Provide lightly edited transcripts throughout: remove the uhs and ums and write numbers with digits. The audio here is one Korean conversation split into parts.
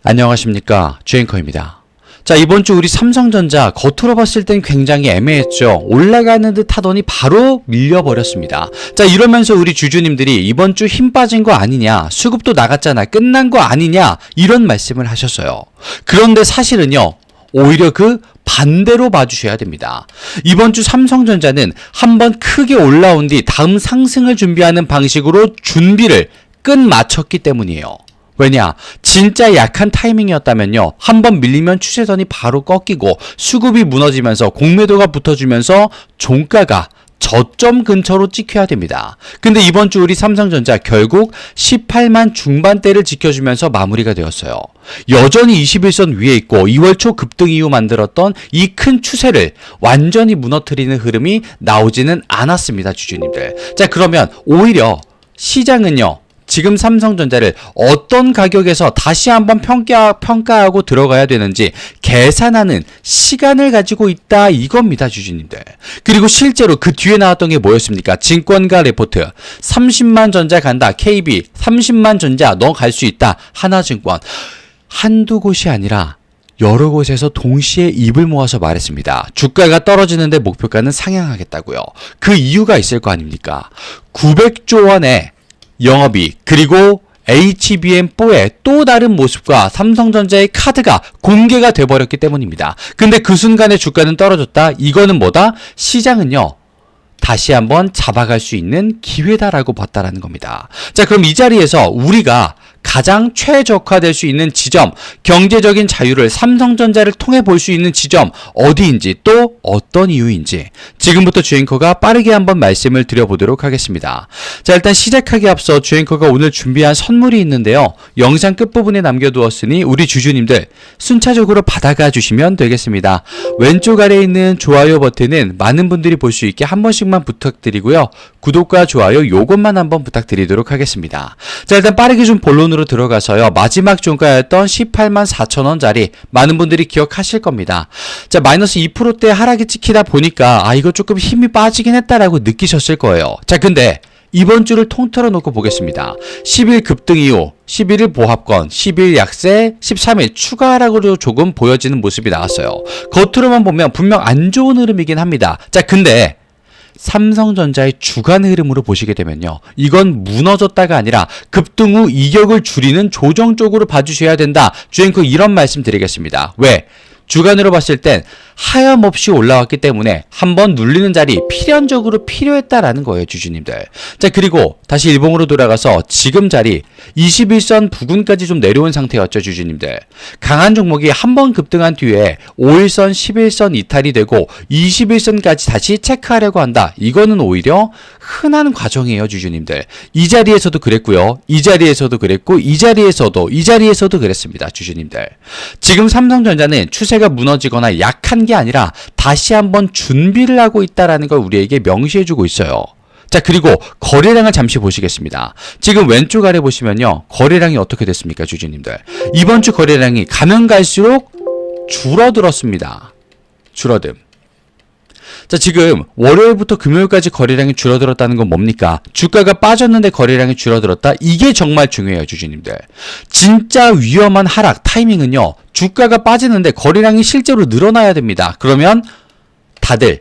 안녕하십니까, 주앵커입니다. 자, 이번 주 우리 삼성전자 겉으로 봤을 땐 굉장히 애매했죠. 올라가는 듯 하더니 바로 밀려버렸습니다. 자, 이러면서 우리 주주님들이 이번 주 힘 빠진 거 아니냐, 수급도 나갔잖아, 끝난 거 아니냐, 이런 말씀을 하셨어요. 그런데 사실은요, 오히려 그 반대로 봐주셔야 됩니다. 이번 주 삼성전자는 한번 크게 올라온 뒤 다음 상승을 준비하는 방식으로 준비를 끝마쳤기 때문이에요. 왜냐? 진짜 약한 타이밍이었다면요, 한번 밀리면 추세선이 바로 꺾이고 수급이 무너지면서 공매도가 붙어주면서 종가가 저점 근처로 찍혀야 됩니다. 근데 이번 주 우리 삼성전자 결국 18만 중반대를 지켜주면서 마무리가 되었어요. 여전히 21선 위에 있고 2월 초 급등 이후 만들었던 이 큰 추세를 완전히 무너뜨리는 흐름이 나오지는 않았습니다, 주주님들. 자, 그러면 오히려 시장은요, 지금 삼성전자를 어떤 가격에서 다시 한번 평가하고 들어가야 되는지 계산하는 시간을 가지고 있다, 이겁니다, 주주님들. 그리고 실제로 그 뒤에 나왔던 게 뭐였습니까? 증권가 레포트. 30만 전자 간다. KB 30만 전자 너 갈 수 있다. 하나증권. 한두 곳이 아니라 여러 곳에서 동시에 입을 모아서 말했습니다. 주가가 떨어지는데 목표가는 상향하겠다고요. 그 이유가 있을 거 아닙니까? 900조 원의 영업이익, 그리고 HBM4의 또 다른 모습과 삼성전자의 카드가 공개가 돼버렸기 때문입니다. 근데 그 순간에 주가는 떨어졌다. 이거는 뭐다? 시장은요, 다시 한번 잡아갈 수 있는 기회다라고 봤다라는 겁니다. 자, 그럼 이 자리에서 우리가 가장 최적화될 수 있는 지점, 경제적인 자유를 삼성전자를 통해 볼 수 있는 지점 어디인지, 또 어떤 이유인지 지금부터 주앵커가 빠르게 한번 말씀을 드려보도록 하겠습니다. 자, 일단 시작하기 앞서 주앵커가 오늘 준비한 선물이 있는데요, 영상 끝부분에 남겨두었으니 우리 주주님들 순차적으로 받아가 주시면 되겠습니다. 왼쪽 아래에 있는 좋아요 버튼은 많은 분들이 볼 수 있게 한 번씩만 부탁드리고요, 구독과 좋아요 요것만 한번 부탁드리도록 하겠습니다. 자, 일단 빠르게 좀 본론으로 들어가서요, 마지막 종가였던 18만 4천원짜리 많은 분들이 기억하실 겁니다. 자, 마이너스 2%대 하락이 찍히다 보니까 이거 조금 힘이 빠지긴 했다라고 느끼셨을 거예요. 자, 근데 이번 주를 통틀어 놓고 보겠습니다. 10일 급등 이후 11일 보합권, 10일 약세, 13일 추가 하락으로 조금 보여지는 모습이 나왔어요. 겉으로만 보면 분명 안 좋은 흐름이긴 합니다. 자, 근데 삼성전자의 주간 흐름으로 보시게 되면요, 이건 무너졌다가 아니라 급등 후 이격을 줄이는 조정 쪽으로 봐주셔야 된다. 주앵커 이런 말씀 드리겠습니다. 왜? 주간으로 봤을 땐 하염없이 올라왔기 때문에 한번 눌리는 자리 필연적으로 필요했다라는 거예요, 주주님들. 자, 그리고 다시 일봉으로 돌아가서 지금 자리 21선 부근까지 좀 내려온 상태였죠, 주주님들. 강한 종목이 한번 급등한 뒤에 5일선, 11선 이탈이 되고 21선까지 다시 체크하려고 한다. 이거는 오히려 흔한 과정이에요, 주주님들. 이 자리에서도 그랬고요, 이 자리에서도 그랬고, 이 자리에서도 그랬습니다, 주주님들. 지금 삼성전자는 추세가 무너지거나 약한 게 아니라 다시 한번 준비를 하고 있다라는 걸 우리에게 명시해주고 있어요. 자, 그리고 거래량을 잠시 보시겠습니다. 지금 왼쪽 아래 보시면요, 거래량이 어떻게 됐습니까, 주주님들? 이번 주 거래량이 가면 갈수록 줄어들었습니다. 줄어듦. 자, 지금 월요일부터 금요일까지 거래량이 줄어들었다는 건 뭡니까? 주가가 빠졌는데 거래량이 줄어들었다? 이게 정말 중요해요, 주주님들. 진짜 위험한 하락 타이밍은요, 주가가 빠지는데 거래량이 실제로 늘어나야 됩니다. 그러면 다들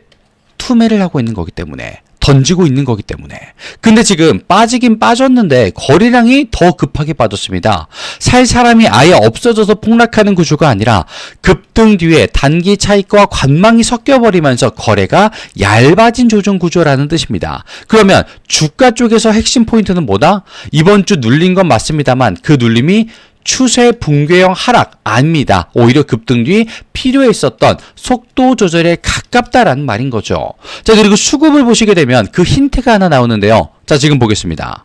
투매를 하고 있는 거기 때문에, 던지고 있는 거기 때문에. 근데 지금 빠지긴 빠졌는데 거래량이 더 급하게 빠졌습니다. 살 사람이 아예 없어져서 폭락하는 구조가 아니라 급등 뒤에 단기 차익과 관망이 섞여버리면서 거래가 얇아진 조정 구조라는 뜻입니다. 그러면 주가 쪽에서 핵심 포인트는 뭐다? 이번 주 눌린 건 맞습니다만 그 눌림이 추세 붕괴형 하락 아닙니다. 오히려 급등 뒤 필요해 있었던 속도 조절에 가깝다라는 말인 거죠. 자, 그리고 수급을 보시게 되면 그 힌트가 하나 나오는데요. 자, 지금 보겠습니다.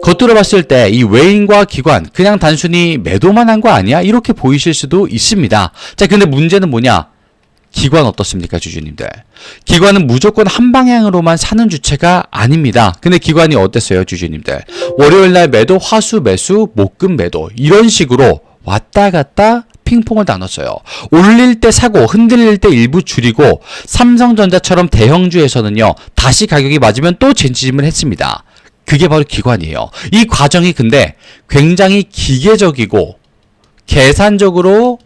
겉으로 봤을 때 이 외인과 기관 그냥 단순히 매도만 한 거 아니야? 이렇게 보이실 수도 있습니다. 자, 근데 문제는 뭐냐? 기관 어떻습니까, 주주님들? 기관은 무조건 한 방향으로만 사는 주체가 아닙니다. 근데 기관이 어땠어요, 주주님들? 월요일날 매도, 화수 매수, 목금 매도 이런 식으로 왔다 갔다 핑퐁을 나눴어요. 올릴 때 사고, 흔들릴 때 일부 줄이고, 삼성전자처럼 대형주에서는요, 다시 가격이 맞으면 또 재지짐을 했습니다. 그게 바로 기관이에요. 이 과정이 근데 굉장히 기계적이고 계산적으로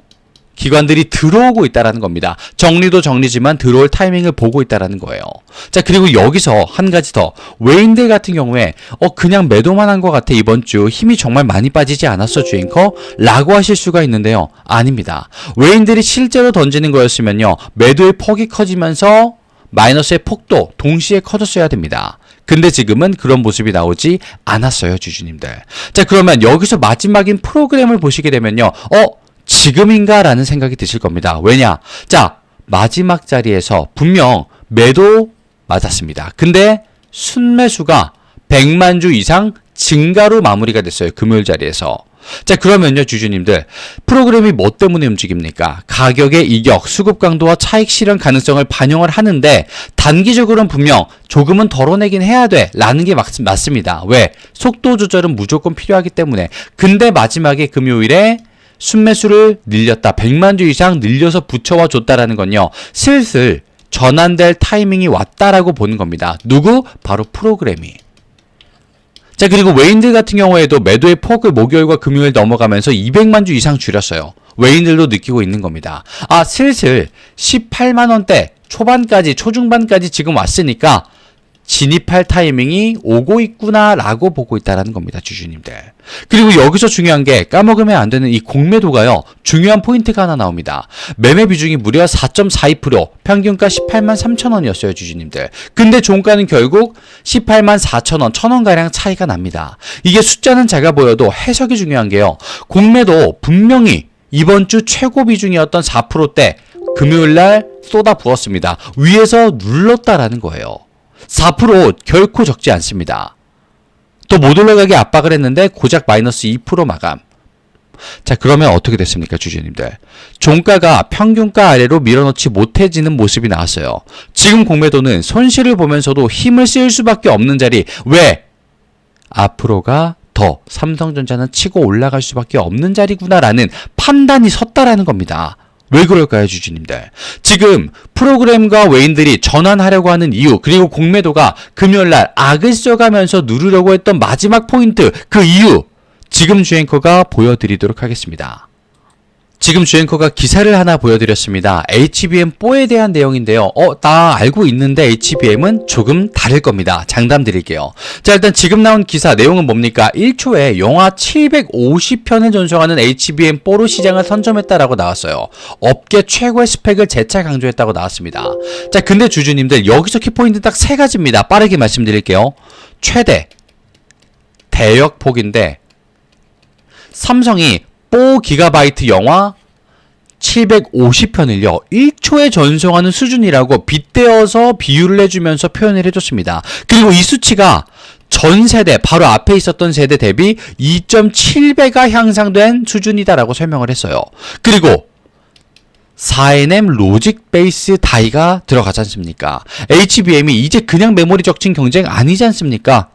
기관들이 들어오고 있다는 겁니다. 정리도 정리지만 들어올 타이밍을 보고 있다는 거예요. 자, 그리고 여기서 한 가지 더. 외인들 같은 경우에 그냥 매도만 한 것 같아. 이번 주 힘이 정말 많이 빠지지 않았어, 주앵커? 라고 하실 수가 있는데요. 아닙니다. 외인들이 실제로 던지는 거였으면요, 매도의 폭이 커지면서 마이너스의 폭도 동시에 커졌어야 됩니다. 근데 지금은 그런 모습이 나오지 않았어요, 주주님들. 자, 그러면 여기서 마지막인 프로그램을 보시게 되면요, 지금인가? 라는 생각이 드실 겁니다. 왜냐? 자, 마지막 자리에서 분명 매도 맞았습니다. 근데 순매수가 100만 주 이상 증가로 마무리가 됐어요. 금요일 자리에서. 자, 그러면요, 주주님들. 프로그램이 뭐 때문에 움직입니까? 가격의 이격, 수급 강도와 차익 실현 가능성을 반영을 하는데, 단기적으로는 분명 조금은 덜어내긴 해야 돼. 라는 게 맞습니다. 왜? 속도 조절은 무조건 필요하기 때문에. 근데 마지막에 금요일에 순매수를 늘렸다. 100만 주 이상 늘려서 붙여와 줬다라는 건요, 슬슬 전환될 타이밍이 왔다라고 보는 겁니다. 누구? 바로 프로그램이. 자, 그리고 외인들 같은 경우에도 매도의 폭을 목요일과 금요일 넘어가면서 200만 주 이상 줄였어요. 외인들도 느끼고 있는 겁니다. 슬슬 18만 원대 초반까지, 초중반까지 지금 왔으니까 진입할 타이밍이 오고 있구나 라고 보고 있다는 겁니다, 주주님들. 그리고 여기서 중요한 게 까먹으면 안 되는 이 공매도가요, 중요한 포인트가 하나 나옵니다. 매매 비중이 무려 4.42%, 평균가 18만 3천 원이었어요, 주주님들. 근데 종가는 결국 18만 4천 원, 1,000원가량 차이가 납니다. 이게 숫자는 작아 보여도 해석이 중요한 게요, 공매도 분명히 이번 주 최고 비중이었던 4%대 금요일날 쏟아 부었습니다. 위에서 눌렀다라는 거예요. 4% 결코 적지 않습니다. 또 못 올라가게 압박을 했는데 고작 마이너스 2% 마감. 자, 그러면 어떻게 됐습니까, 주주님들? 종가가 평균가 아래로 밀어넣지 못해지는 모습이 나왔어요. 지금 공매도는 손실을 보면서도 힘을 쓸 수밖에 없는 자리. 왜? 앞으로가 더 삼성전자는 치고 올라갈 수밖에 없는 자리구나라는 판단이 섰다라는 겁니다. 왜 그럴까요, 주주님들? 지금 프로그램과 외인들이 전환하려고 하는 이유, 그리고 공매도가 금요일날 악을 써가면서 누르려고 했던 마지막 포인트, 그 이유, 지금 주앵커가 보여드리도록 하겠습니다. 지금 주앵커가 기사를 하나 보여드렸습니다. HBM4에 대한 내용인데요. 나 알고 있는데 HBM은 조금 다를 겁니다. 장담 드릴게요. 자, 일단 지금 나온 기사 내용은 뭡니까? 1초에 영하 750편을 전송하는 HBM4로 시장을 선점했다라고 나왔어요. 업계 최고의 스펙을 재차 강조했다고 나왔습니다. 자, 근데 주주님들, 여기서 키포인트 딱 세 가지입니다. 빠르게 말씀드릴게요. 최대, 대역폭인데, 삼성이 4GB 영화 750편을요 1초에 전송하는 수준이라고 빗대어서 비유를 해주면서 표현을 해줬습니다. 그리고 이 수치가 전 세대, 바로 앞에 있었던 세대 대비 2.7배가 향상된 수준이다라고 설명을 했어요. 그리고 4nm 로직 베이스 다이가 들어가지 않습니까? HBM이 이제 그냥 메모리 적층 경쟁 아니지 않습니까?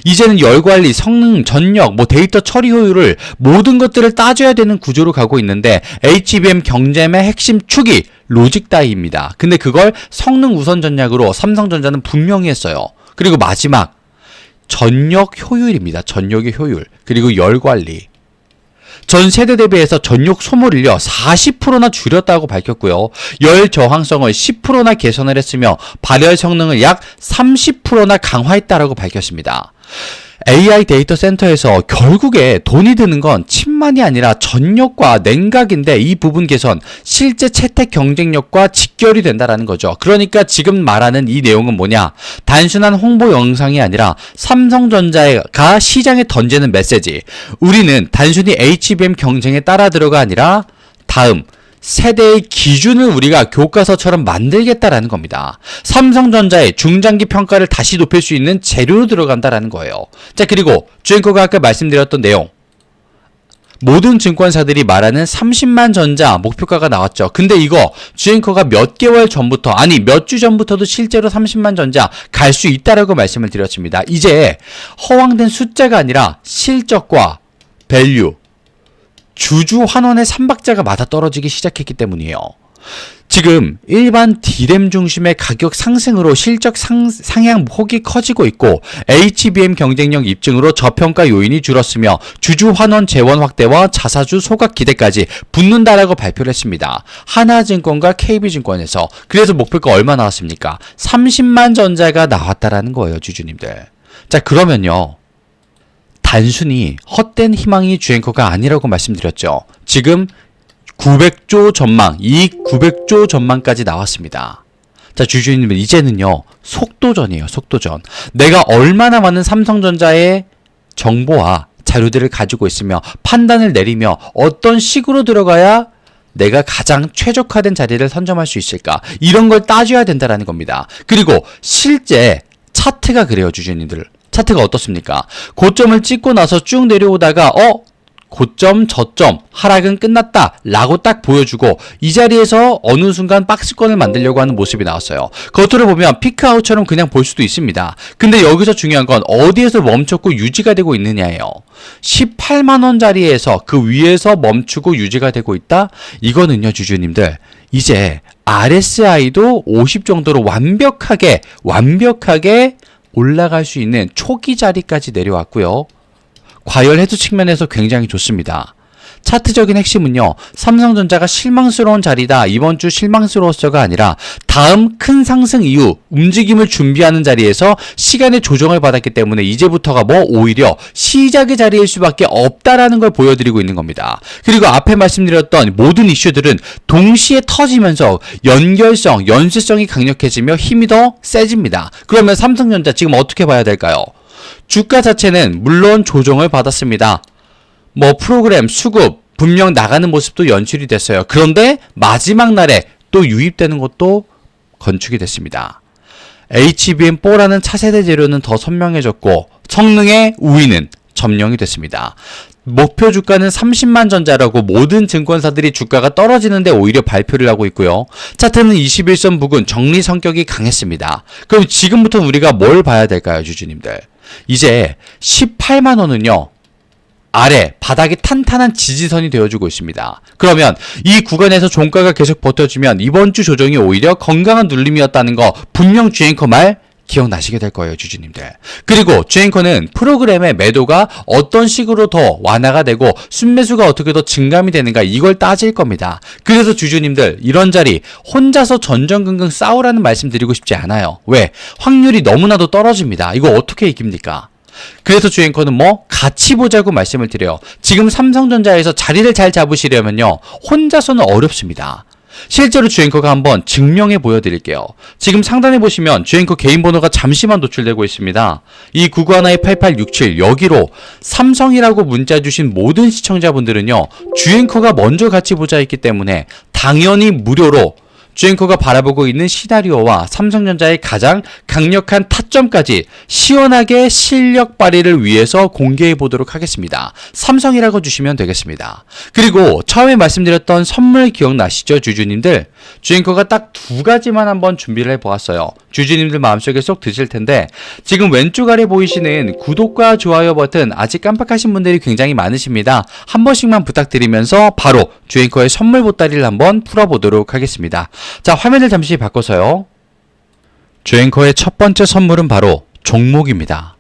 이제는 열관리, 성능, 전력, 데이터 처리 효율을 모든 것들을 따져야 되는 구조로 가고 있는데, HBM 경쟁의 핵심 축이 로직 다이입니다. 근데 그걸 성능 우선 전략으로 삼성전자는 분명히 했어요. 그리고 마지막, 전력 효율입니다. 전력의 효율. 그리고 열관리. 전 세대 대비해서 전력 소모를요 40%나 줄였다고 밝혔고요. 열 저항성을 10%나 개선을 했으며 발열 성능을 약 30%나 강화했다라고 밝혔습니다. AI 데이터 센터에서 결국에 돈이 드는 건 칩만이 아니라 전력과 냉각인데, 이 부분 개선, 실제 채택 경쟁력과 직결이 된다라는 거죠. 그러니까 지금 말하는 이 내용은 뭐냐? 단순한 홍보 영상이 아니라 삼성전자가 시장에 던지는 메시지. 우리는 단순히 HBM 경쟁에 따라 들어가 아니라 다음 세대의 기준을 우리가 교과서처럼 만들겠다라는 겁니다. 삼성전자의 중장기 평가를 다시 높일 수 있는 재료로 들어간다라는 거예요. 자, 그리고 주앵커가 아까 말씀드렸던 내용, 모든 증권사들이 말하는 30만 전자 목표가가 나왔죠. 근데 이거 주앵커가 몇 개월 전부터, 아니 몇 주 전부터도 실제로 30만 전자 갈 수 있다라고 말씀을 드렸습니다. 이제 허황된 숫자가 아니라 실적과 밸류, 주주 환원의 삼박자가 맞아떨어지기 시작했기 때문이에요. 지금 일반 D램 중심의 가격 상승으로 실적 상향 폭이 커지고 있고 HBM 경쟁력 입증으로 저평가 요인이 줄었으며 주주 환원 재원 확대와 자사주 소각 기대까지 붙는다라고 발표를 했습니다. 하나증권과 KB증권에서. 그래서 목표가 얼마 나왔습니까? 30만 전자가 나왔다라는 거예요, 주주님들. 자, 그러면요. 단순히 헛된 희망이 주앵커가 아니라고 말씀드렸죠. 지금 900조 전망, 이익 900조 전망까지 나왔습니다. 자, 주주님들 이제는요. 속도전이에요. 속도전. 내가 얼마나 많은 삼성전자의 정보와 자료들을 가지고 있으며 판단을 내리며 어떤 식으로 들어가야 내가 가장 최적화된 자리를 선점할 수 있을까? 이런 걸 따져야 된다는 겁니다. 그리고 실제 차트가 그래요, 주주님들. 차트가 어떻습니까? 고점을 찍고 나서 쭉 내려오다가 고점, 저점, 하락은 끝났다 라고 딱 보여주고 이 자리에서 어느 순간 박스권을 만들려고 하는 모습이 나왔어요. 겉으로 보면 피크아웃처럼 그냥 볼 수도 있습니다. 근데 여기서 중요한 건 어디에서 멈췄고 유지가 되고 있느냐예요. 18만원 자리에서 그 위에서 멈추고 유지가 되고 있다? 이거는요, 주주님들, 이제 RSI도 50 정도로 완벽하게 올라갈 수 있는 초기 자리까지 내려왔고요. 과열 해소 측면에서 굉장히 좋습니다. 차트적인 핵심은요. 삼성전자가 실망스러운 자리다. 이번 주 실망스러웠어가 아니라 다음 큰 상승 이후 움직임을 준비하는 자리에서 시간의 조정을 받았기 때문에 이제부터가 오히려 시작의 자리일 수밖에 없다라는 걸 보여드리고 있는 겁니다. 그리고 앞에 말씀드렸던 모든 이슈들은 동시에 터지면서 연결성, 연쇄성이 강력해지며 힘이 더 세집니다. 그러면 삼성전자 지금 어떻게 봐야 될까요? 주가 자체는 물론 조정을 받았습니다. 프로그램, 수급, 분명 나가는 모습도 연출이 됐어요. 그런데 마지막 날에 또 유입되는 것도 건축이 됐습니다. HBM4라는 차세대 재료는 더 선명해졌고 성능의 우위는 점령이 됐습니다. 목표 주가는 30만 전자라고 모든 증권사들이 주가가 떨어지는데 오히려 발표를 하고 있고요. 차트는 21선 부근 정리 성격이 강했습니다. 그럼 지금부터 우리가 뭘 봐야 될까요, 주주님들? 이제 18만 원은요. 아래 바닥이 탄탄한 지지선이 되어주고 있습니다. 그러면 이 구간에서 종가가 계속 버텨주면 이번 주 조정이 오히려 건강한 눌림이었다는 거 분명 주앵커 말 기억나시게 될 거예요, 주주님들. 그리고 주앵커는 프로그램의 매도가 어떤 식으로 더 완화가 되고 순매수가 어떻게 더 증감이 되는가 이걸 따질 겁니다. 그래서 주주님들 이런 자리 혼자서 전전긍긍 싸우라는 말씀 드리고 싶지 않아요. 왜? 확률이 너무나도 떨어집니다. 이거 어떻게 이깁니까? 그래서 주앵커는 같이 보자고 말씀을 드려요. 지금 삼성전자에서 자리를 잘 잡으시려면요. 혼자서는 어렵습니다. 실제로 주앵커가 한번 증명해 보여드릴게요. 지금 상단에 보시면 주앵커 개인 번호가 잠시만 노출되고 있습니다. 이 9912-8867 여기로 삼성이라고 문자 주신 모든 시청자분들은요. 주앵커가 먼저 같이 보자 했기 때문에 당연히 무료로 주앵커가 바라보고 있는 시나리오와 삼성전자의 가장 강력한 타점까지 시원하게 실력 발휘를 위해서 공개해 보도록 하겠습니다. 삼성이라고 주시면 되겠습니다. 그리고 처음에 말씀드렸던 선물 기억나시죠, 주주님들? 주앵커가 딱 두 가지만 한번 준비를 해보았어요. 주주님들 마음속에 쏙 드실 텐데 지금 왼쪽 아래 보이시는 구독과 좋아요 버튼 아직 깜빡하신 분들이 굉장히 많으십니다. 한 번씩만 부탁드리면서 바로 주앵커의 선물 보따리를 한번 풀어보도록 하겠습니다. 자, 화면을 잠시 바꿔서요. 주앵커의 첫 번째 선물은 바로 종목입니다.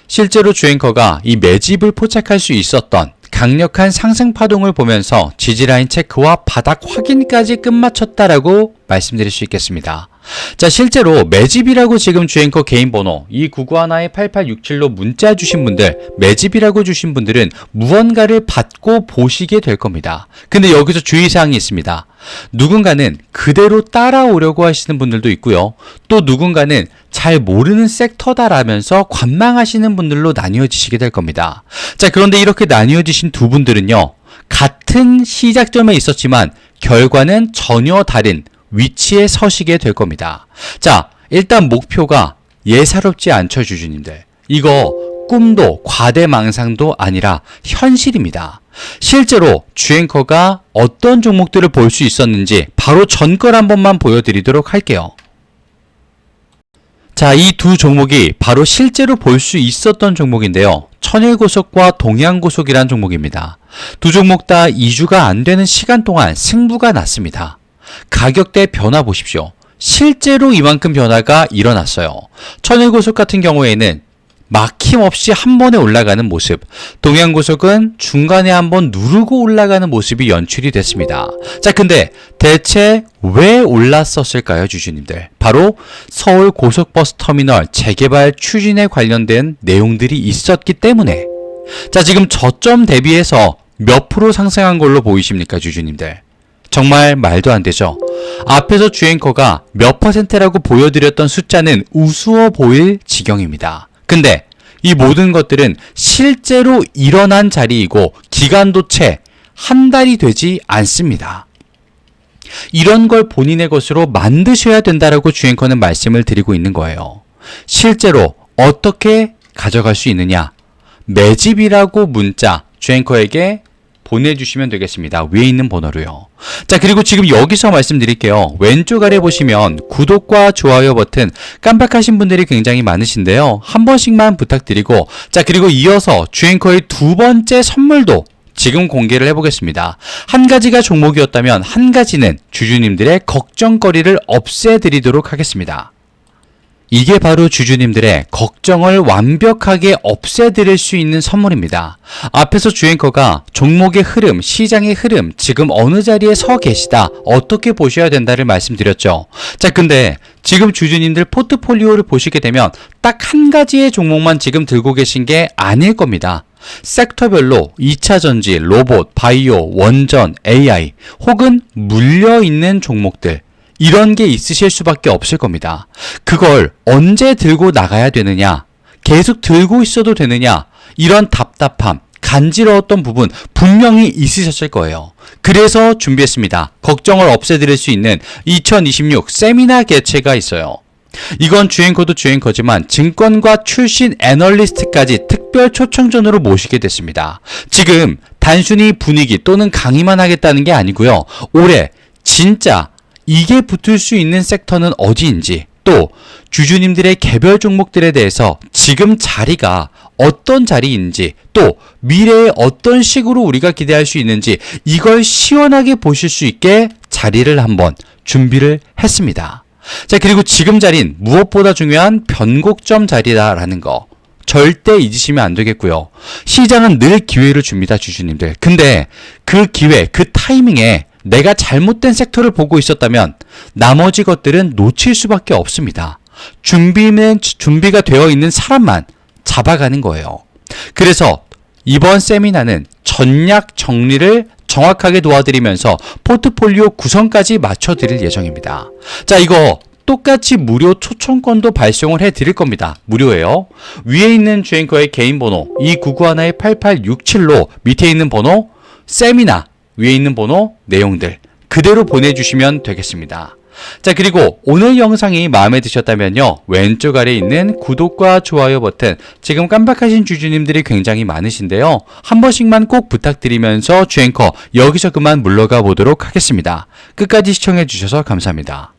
실제로 주앵커가 이 매집을 포착할 수 있었던 강력한 상승 파동을 보면서 지지라인 체크와 바닥 확인까지 끝마쳤다라고 말씀드릴 수 있겠습니다. 자, 실제로 매집이라고 지금 주앵커 개인 번호 2911-8867로 문자 주신 분들, 매집이라고 주신 분들은 무언가를 받고 보시게 될 겁니다. 근데 여기서 주의사항이 있습니다. 누군가는 그대로 따라오려고 하시는 분들도 있고요. 또 누군가는 잘 모르는 섹터다라면서 관망하시는 분들로 나뉘어지시게 될 겁니다. 자, 그런데 이렇게 나뉘어지신 두 분들은요. 같은 시작점에 있었지만 결과는 전혀 다른 위치에 서시게 될 겁니다. 자, 일단 목표가 예사롭지 않죠, 주주님들. 이거 꿈도 과대망상도 아니라 현실입니다. 실제로 주앵커가 어떤 종목들을 볼 수 있었는지 바로 전걸 한 번만 보여드리도록 할게요. 자, 이 두 종목이 바로 실제로 볼 수 있었던 종목인데요. 천일고속과 동양고속이란 종목입니다. 두 종목 다 2주가 안 되는 시간 동안 승부가 났습니다. 가격대 변화 보십시오. 실제로 이만큼 변화가 일어났어요. 천일고속 같은 경우에는 막힘없이 한 번에 올라가는 모습, 동양고속은 중간에 한번 누르고 올라가는 모습이 연출이 됐습니다. 자, 근데 대체 왜 올랐었을까요, 주주님들? 바로 서울 고속버스 터미널 재개발 추진에 관련된 내용들이 있었기 때문에. 자, 지금 저점 대비해서 몇 프로 상승한 걸로 보이십니까, 주주님들? 정말 말도 안 되죠. 앞에서 주앵커가 몇 %라고 보여드렸던 숫자는 우스워 보일 지경입니다. 근데 이 모든 것들은 실제로 일어난 자리이고 기간도 채 한 달이 되지 않습니다. 이런 걸 본인의 것으로 만드셔야 된다라고 주앵커는 말씀을 드리고 있는 거예요. 실제로 어떻게 가져갈 수 있느냐? 매집이라고 문자 주앵커에게 보내주시면 되겠습니다. 위에 있는 번호로요. 자, 그리고 지금 여기서 말씀드릴게요. 왼쪽 아래 보시면 구독과 좋아요 버튼 깜빡하신 분들이 굉장히 많으신데요. 한 번씩만 부탁드리고, 자, 그리고 이어서 주앵커의 두 번째 선물도 지금 공개를 해보겠습니다. 한 가지가 종목이었다면 한 가지는 주주님들의 걱정거리를 없애드리도록 하겠습니다. 이게 바로 주주님들의 걱정을 완벽하게 없애드릴 수 있는 선물입니다. 앞에서 주앵커가 종목의 흐름, 시장의 흐름, 지금 어느 자리에 서 계시다, 어떻게 보셔야 된다를 말씀드렸죠. 자, 근데 지금 주주님들 포트폴리오를 보시게 되면 딱 한 가지의 종목만 지금 들고 계신 게 아닐 겁니다. 섹터별로 2차전지, 로봇, 바이오, 원전, AI 혹은 물려있는 종목들, 이런 게 있으실 수밖에 없을 겁니다. 그걸 언제 들고 나가야 되느냐, 계속 들고 있어도 되느냐, 이런 답답함, 간지러웠던 부분 분명히 있으셨을 거예요. 그래서 준비했습니다. 걱정을 없애드릴 수 있는 2026 세미나 개최가 있어요. 이건 주앵커도 주앵커지만 증권가 출신 애널리스트까지 특별 초청전으로 모시게 됐습니다. 지금 단순히 분위기 또는 강의만 하겠다는 게 아니고요. 올해 진짜 이게 붙을 수 있는 섹터는 어디인지, 또 주주님들의 개별 종목들에 대해서 지금 자리가 어떤 자리인지, 또 미래에 어떤 식으로 우리가 기대할 수 있는지, 이걸 시원하게 보실 수 있게 자리를 한번 준비를 했습니다. 자, 그리고 지금 자리는 무엇보다 중요한 변곡점 자리다라는 거 절대 잊으시면 안 되겠고요. 시장은 늘 기회를 줍니다, 주주님들. 근데 그 기회, 그 타이밍에 내가 잘못된 섹터를 보고 있었다면 나머지 것들은 놓칠 수밖에 없습니다. 준비가 되어 있는 사람만 잡아가는 거예요. 그래서 이번 세미나는 전략 정리를 정확하게 도와드리면서 포트폴리오 구성까지 맞춰드릴 예정입니다. 자, 이거 똑같이 무료 초청권도 발송을 해드릴 겁니다. 무료예요. 위에 있는 주앵커의 개인 번호 2991-8867로 밑에 있는 번호 세미나, 위에 있는 번호 내용들 그대로 보내주시면 되겠습니다. 자, 그리고 오늘 영상이 마음에 드셨다면요, 왼쪽 아래에 있는 구독과 좋아요 버튼, 지금 깜빡하신 주주님들이 굉장히 많으신데요, 한 번씩만 꼭 부탁드리면서 주앵커 여기서 그만 물러가 보도록 하겠습니다. 끝까지 시청해 주셔서 감사합니다.